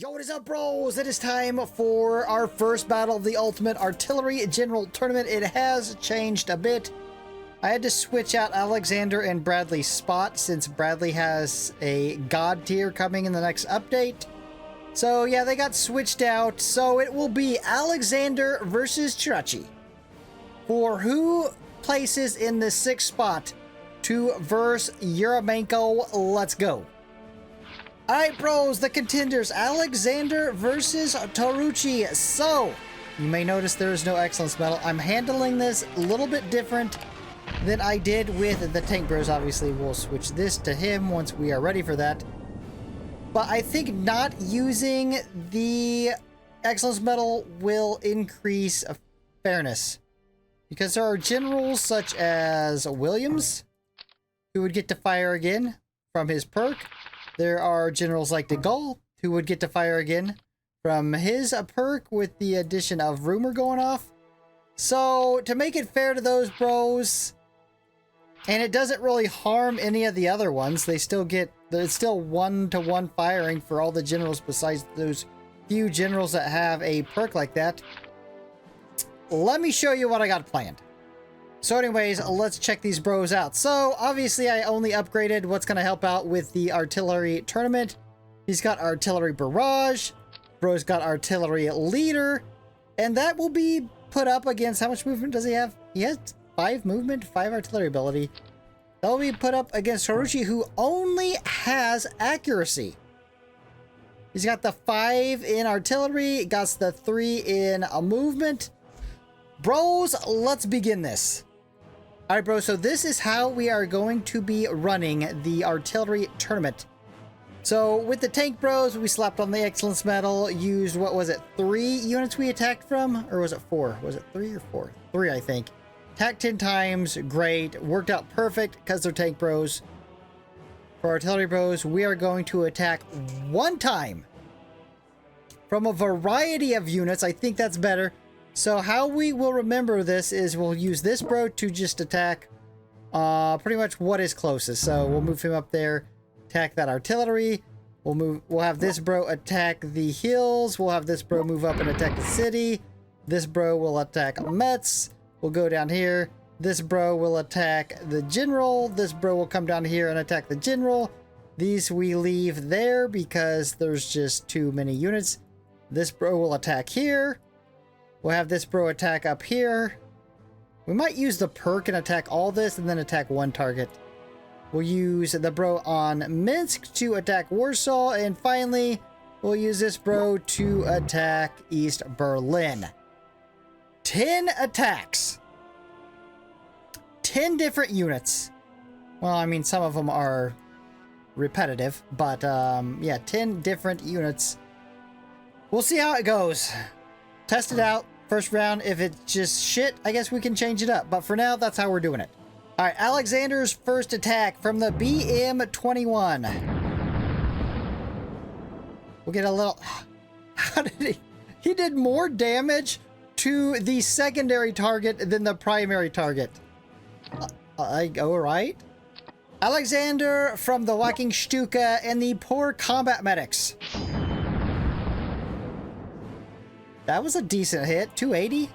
Yo, what is up, bros? It is time for our first battle of the Ultimate Artillery General Tournament. It has changed a bit. I had to switch out Alexander and Bradley's spot since Bradley has a God tier coming in the next update. So yeah, they got switched out. So it will be Alexander versus Terauchi for who places in the 6th spot to verse Yermolenko. Let's go. Alright, bros, the contenders, Alexander versus Terauchi. So, you may notice there is no excellence medal. I'm handling this a little bit different than I did with the tank bros. Obviously, we'll switch this to him once we are ready for that. But I think not using the excellence medal will increase fairness. Because there are generals such as Williams, who would get to fire again from his perk. There are generals like de Gaulle, who would get to fire again from his perk with the addition of rumor going off. So, to make it fair to those bros, and it doesn't really harm any of the other ones, they still get, it's still 1-to-1 firing for all the generals besides those few generals that have a perk like that. Let me show you what I got planned. So anyways, let's check these bros out. So, obviously, I only upgraded what's going to help out with the artillery tournament. He's got artillery barrage. Bro's got artillery leader. And that will be put up against... How much movement does he have? He has 5 movement, 5 artillery ability. That will be put up against Terauchi, who only has accuracy. He's got the 5 in artillery. Got the 3 in a movement. Bros, let's begin this. Alright, bro, so this is how we are going to be running the artillery tournament. So, with the tank bros, we slapped on the excellence medal, used, what was it, 3 units we attacked from? Or was it 4? Was it 3 or 4? 3, I think. Attacked 10 times, great. Worked out perfect, because they're tank bros. For artillery bros, we are going to attack 1 time. From a variety of units, I think that's better. So how we will remember this is we'll use this bro to just attack pretty much what is closest. So we'll move him up there, attack that artillery. We'll have this bro attack the hills. We'll have this bro move up and attack the city. This bro will attack Metz. We'll go down here. This bro will attack the general. This bro will come down here and attack the general. These we leave there because there's just too many units. This bro will attack here. We'll have this bro attack up here. We might use the perk and attack all this and then attack 1 target. We'll use the bro on Minsk to attack Warsaw. And finally, we'll use this bro to attack East Berlin. 10 attacks. 10 different units. Well, I mean, some of them are repetitive. But, yeah, 10 different units. We'll see how it goes. Test it out. First round, if it's just shit, I guess we can change it up. But for now, that's how we're doing it. Alright, Alexander's first attack from the BM-21. We'll get a little... How did he... He did more damage to the secondary target than the primary target. Alright. Alexander from the Walking Stuka and the poor combat medics. That was a decent hit. 280.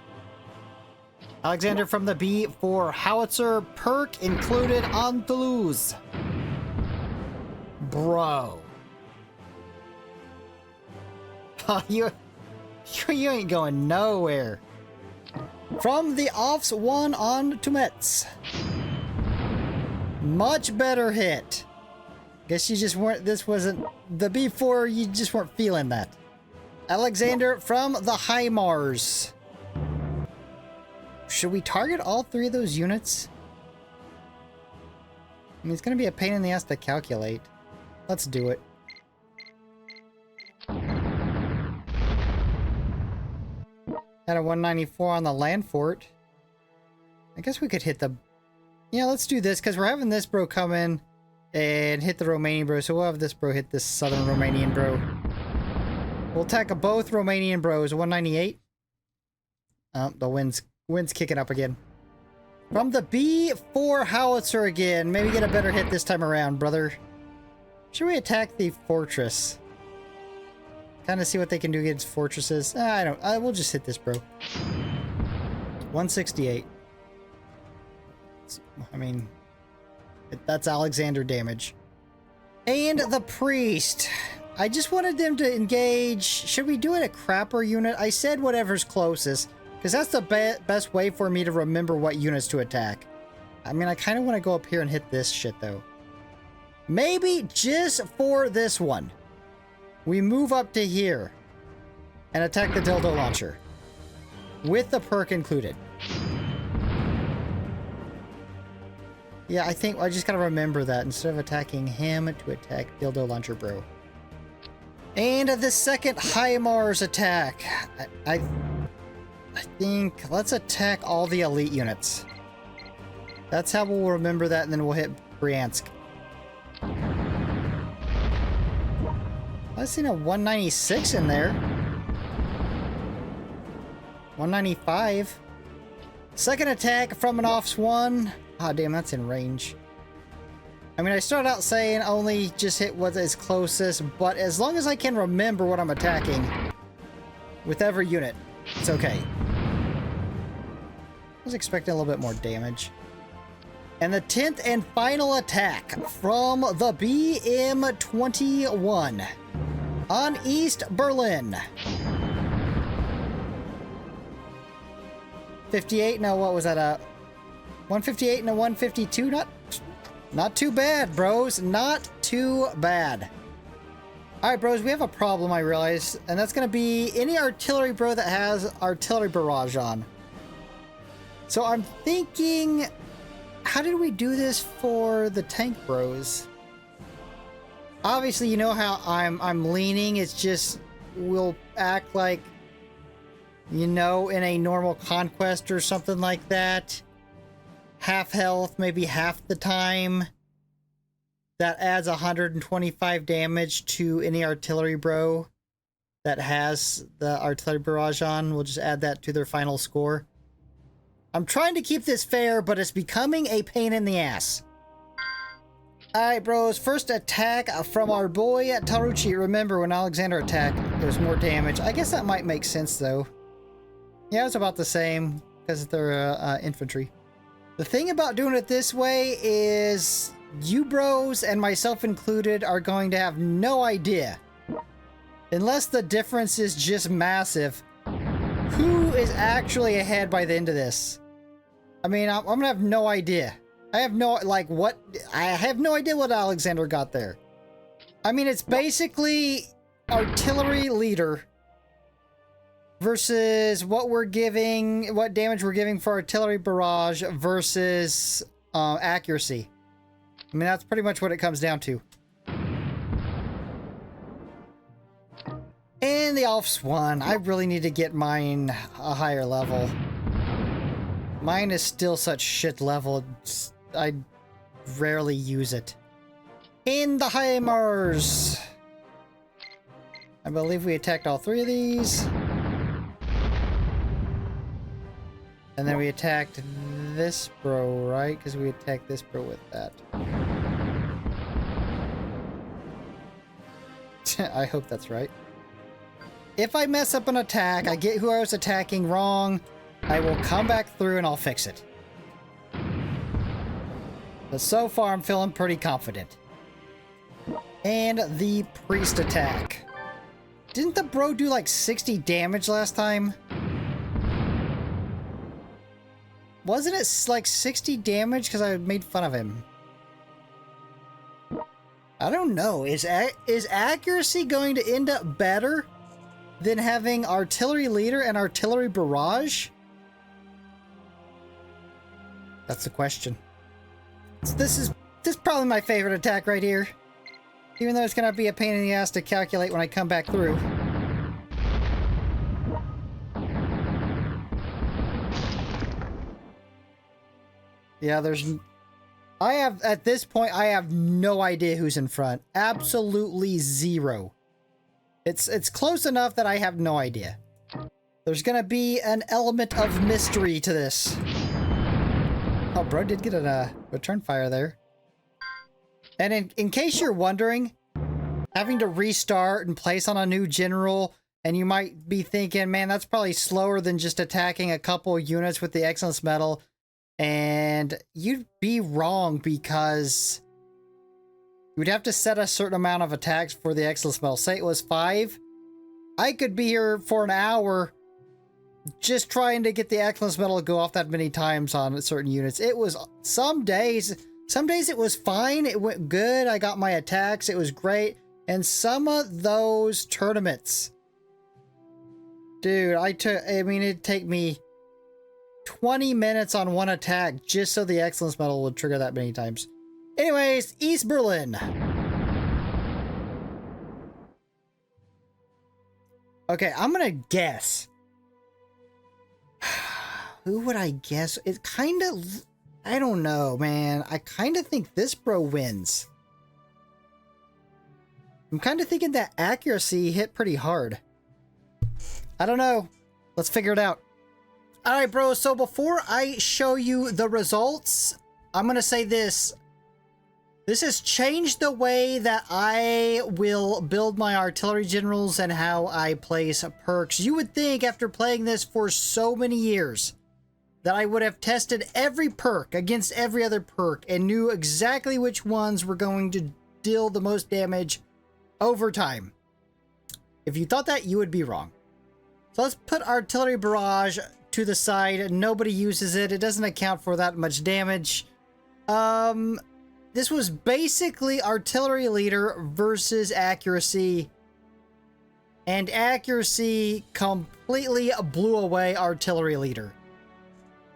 Alexander from the B4 howitzer, perk included on Toulouse. Bro. You ain't going nowhere. From the Offs 1 on to Metz. Much better hit. Guess you just weren't, this wasn't, the B4, you just weren't feeling that. Alexander from the HIMARS. Should we target all 3 of those units? I mean, it's going to be a pain in the ass to calculate. Let's do it. At a 194 on the land fort. I guess we could hit the... Yeah, let's do this, because we're having this bro come in and hit the Romanian bro. So we'll have this bro hit this southern Romanian bro. We'll attack both Romanian bros. 198. Oh, the wind's kicking up again. From the B4 howitzer again. Maybe get a better hit this time around, brother. Should we attack the fortress? Kind of see what they can do against fortresses. I don't. We'll just hit this, bro. 168. I mean, that's Alexander damage. And the priest. I just wanted them to engage. Should we do it a crapper unit? I said whatever's closest, because that's the best way for me to remember what units to attack. I mean, I kind of want to go up here and hit this shit, though. Maybe just for this one, we move up to here and attack the dildo launcher with the perk included. Yeah, I think I just gotta remember that instead of attacking him, to attack dildo launcher, bro. And the second HIMARS attack. I think let's attack all the elite units. That's how we'll remember that, and then we'll hit Bryansk. I've seen a 196 in there. 195. Second attack from an offs one. Ah, damn, that's in range. I mean, I started out saying only just hit what is closest, but as long as I can remember what I'm attacking with every unit, it's okay. I was expecting a little bit more damage. And the 10th and final attack from the BM-21 on East Berlin. 58, no, what was that? 158 and a 152, not too bad, bros. Not too bad. Alright, bros, we have a problem, I realize. And that's going to be any artillery, bro, that has artillery barrage on. So I'm thinking, how did we do this for the tank, bros? Obviously, you know how I'm leaning. It's just, we'll act like, you know, in a normal conquest or something like that. Half health, maybe half the time. That adds 125 damage to any artillery bro that has the artillery barrage on. We'll just add that to their final score. I'm trying to keep this fair, but it's becoming a pain in the ass. Alright, bros. First attack from our boy Terauchi. Remember, when Alexander attacked, there was more damage. I guess that might make sense, though. Yeah, it's about the same, because they're infantry. The thing about doing it this way is you bros, and myself included, are going to have no idea, unless the difference is just massive, who is actually ahead by the end of this. I mean, I'm gonna have no idea. I have no, like, what? I have no idea what Alexander got there. I mean, it's basically artillery leader versus what we're giving, what damage we're giving for artillery barrage versus accuracy. I mean, that's pretty much what it comes down to. And the offs one. I really need to get mine a higher level. Mine is still such shit level. I rarely use it. In the HIMARS. I believe we attacked all three of these. And then we attacked this bro, right? Because we attacked this bro with that. I hope that's right. If I mess up an attack, I get who I was attacking wrong, I will come back through and I'll fix it. But so far, I'm feeling pretty confident. And the priest attack. Didn't the bro do like 60 damage last time? Wasn't it like 60 damage because I made fun of him? I don't know. Is accuracy going to end up better than having artillery leader and artillery barrage? That's the question. This is probably my favorite attack right here. Even though it's going to be a pain in the ass to calculate when I come back through. Yeah, at this point, I have no idea who's in front. Absolutely zero. It's close enough that I have no idea. There's gonna be an element of mystery to this. Oh, bro did get a return fire there. And in case you're wondering, having to restart and place on a new general, and you might be thinking, man, that's probably slower than just attacking a couple units with the Excellence Medal. And you'd be wrong, because you would have to set a certain amount of attacks for the Excellence Medal. Say it was 5. I could be here for an hour just trying to get the Excellence Medal to go off that many times on certain units. It was some days it was fine. It went good. I got my attacks. It was great. And some of those tournaments, dude, it'd take me 20 minutes on one attack just so the Excellence Medal would trigger that many times. Anyways, East Berlin. Okay, I'm gonna guess. Who would I guess? It kind of... I don't know, man. I kind of think this bro wins. I'm kind of thinking that accuracy hit pretty hard. I don't know. Let's figure it out. Alright, bro. So before I show you the results, I'm going to say this. This has changed the way that I will build my artillery generals and how I place perks. You would think after playing this for so many years that I would have tested every perk against every other perk and knew exactly which ones were going to deal the most damage over time. If you thought that, you would be wrong. So let's put Artillery Barrage to the side. Nobody uses it. It doesn't account for that much damage. This was basically Artillery Leader versus Accuracy. And Accuracy completely blew away Artillery Leader.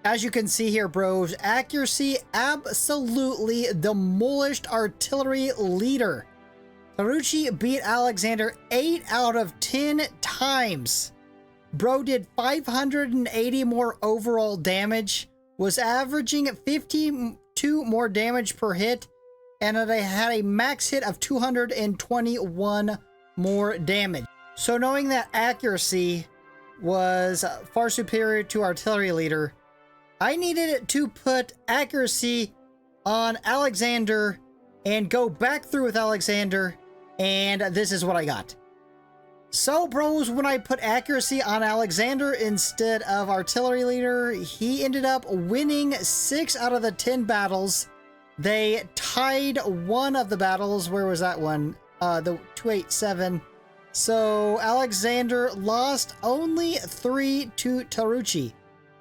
As you can see here, bros, Accuracy absolutely demolished Artillery Leader. Terauchi beat Alexander 8 out of 10 times. Bro did 580 more overall damage, was averaging 52 more damage per hit, and it had a max hit of 221 more damage. So knowing that Accuracy was far superior to Artillery Leader, I needed to put Accuracy on Alexander and go back through with Alexander, and this is what I got. So, bros, when I put Accuracy on Alexander instead of Artillery Leader, he ended up winning 6 out of the 10 battles. They tied one of the battles. Where was that one? The 287. So, Alexander lost only 3 to Terauchi.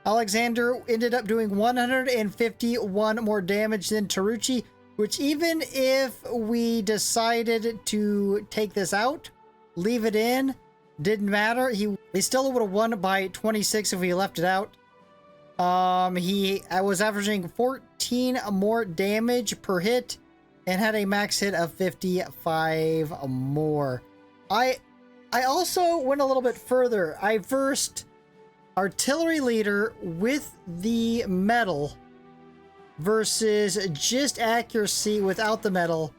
Alexander ended up doing 151 more damage than Terauchi, which even if we decided to take this out, leave it in, didn't matter. He still would have won by 26 if we left it out. I was averaging 14 more damage per hit and had a max hit of 55 more. I also went a little bit further. I versed Artillery Leader with the medal versus just Accuracy without the medal.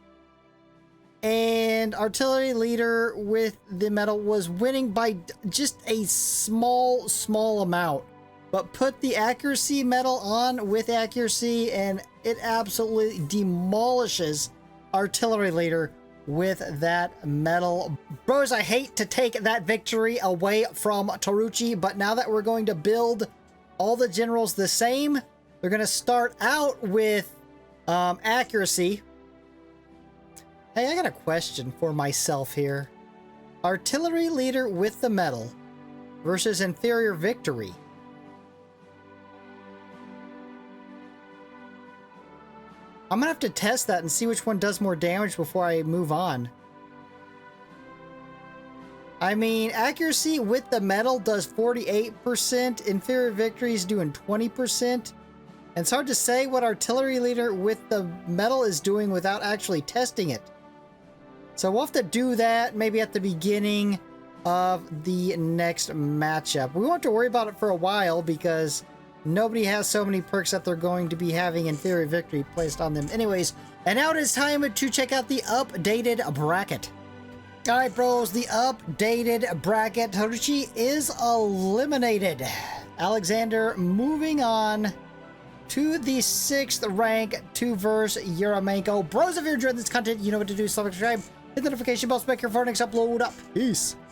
And Artillery Leader with the medal was winning by just a small amount. But put the Accuracy medal on with Accuracy and it absolutely demolishes Artillery Leader with that medal. Bros, I hate to take that victory away from Terauchi, but now that we're going to build all the generals the same, they're going to start out with Accuracy. Hey, I got a question for myself here. Artillery Leader with the medal versus Inferior Victory. I'm gonna have to test that and see which one does more damage before I move on. I mean, Accuracy with the medal does 48%, Inferior Victory is doing 20%. And it's hard to say what Artillery Leader with the medal is doing without actually testing it. So we'll have to do that maybe at the beginning of the next matchup. We won't have to worry about it for a while because nobody has so many perks that they're going to be having Inferior Victory placed on them anyways. And now it is time to check out the updated bracket. Alright, bros, the updated bracket. Terauchi is eliminated. Alexander moving on to the 6th rank to verse Yeramenko. Bros, if you're enjoying this content, you know what to do. Subscribe, Hit the notification bell to make your next upload up. Peace.